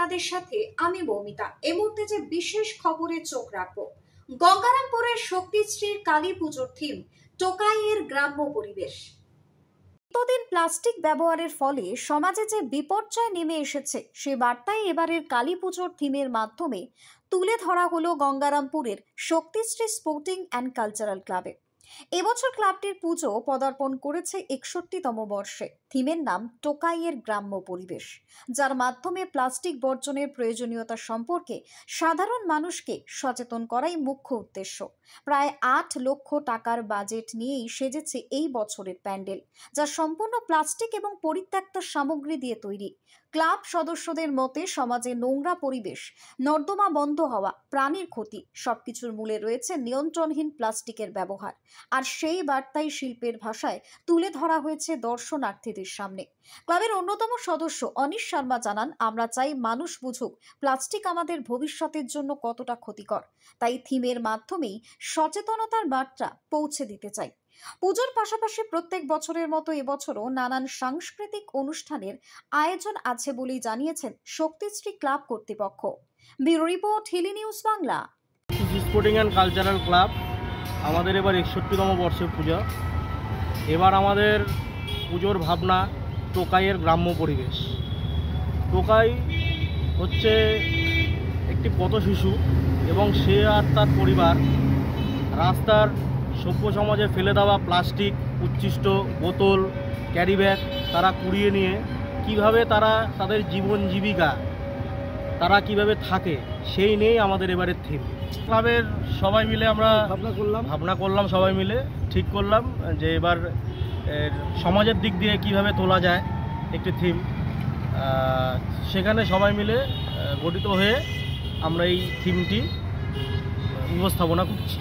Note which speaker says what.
Speaker 1: আপনাদের সাথে আমি মৌমিতা। এই মুহূর্তে যে বিশেষ খবরে চোখ রাখবো, গঙ্গারামপুরের শক্তিশ্রীর কালী পুজোর থিম টোকাইয়ের গ্রাম্য পরিবেশ। এতদিন প্লাস্টিক ব্যবহারের ফলে সমাজে যে বিপর্যয় নেমে এসেছে সে বার্তাই এবারের কালী পুজোর থিমের মাধ্যমে তুলে ধরা হলো গঙ্গারামপুরের শক্তিশ্রী স্পোর্টিং অ্যান্ড কালচারাল ক্লাবে। এবছর ক্লাবটির পুজো পদার্পণ করেছে 61তম বর্ষে। থিমের নাম টোকাইয়ের গ্রাম্য পরিবেশ, যার মাধ্যমে প্লাস্টিক বর্জনের প্রয়োজনীয়তা সম্পর্কে সাধারণ মানুষকে সচেতন করাই মুখ্য উদ্দেশ্য। প্রায় 8 লক্ষ টাকার বাজেট নিয়েই সেজেছে এই বছরের প্যান্ডেল, যা সম্পূর্ণ প্লাস্টিক এবং পরিত্যক্ত সামগ্রী দিয়ে তৈরি। ক্লাব সদস্যদের মতে সমাজে নোংরা পরিবেশ, নর্দমা বন্ধ হওয়া, প্রাণীর ক্ষতি সবকিছুর মূলে রয়েছে নিয়ন্ত্রণহীন প্লাস্টিকের ব্যবহার। আর সেই বার্তাই শিল্পের ভাষায় তুলে ধরা হয়েছে দর্শনার্থীদের সামনে। ক্লাবের অন্যতম সদস্য অনিশ শর্মা জানান, আমরা চাই মানুষ বুঝুক প্লাস্টিক আমাদের ভবিষ্যতের জন্য কতটা ক্ষতিকর, তাই থিমের মাধ্যমেই সচেতনতার বার্তা পৌঁছে দিতে চাই। পুজোর পাশাপাশি প্রত্যেক বছরের মতো এবছরও নানান সাংস্কৃতিক অনুষ্ঠানের আয়োজন আছে বলেই জানিয়েছেন শক্তিশ্রী ক্লাব কর্তৃপক্ষ। Bureau report, Hili news Bangla.
Speaker 2: Sporting and cultural club আমাদের এবার 61তম বর্ষের পূজা। এবার আমাদের পুজোর ভাবনা টোকাইয়ের গ্রাম্য পরিবেশ। টোকাই হচ্ছে একটি পথ শিশু এবং সে আর তার পরিবার রাস্তার সভ্য সমাজে ফেলে দেওয়া প্লাস্টিক, উচ্ছিষ্ট বোতল, ক্যারি ব্যাগ তারা কুড়িয়ে নিয়ে কিভাবে তারা তাদের জীবন জীবিকা তারা কিভাবে থাকে সেই নিয়েই আমাদের এবারের থিম। ক্লাবের সবাই মিলে আমরা ভাবনা করলাম সবাই মিলে ঠিক করলাম যে এবার সমাজের দিক দিয়ে কিভাবে তোলা যায় একটি থিম। সেখানে সবাই মিলে গঠিত হয়ে আমরা এই থিমটি উপস্থাপনা করছি।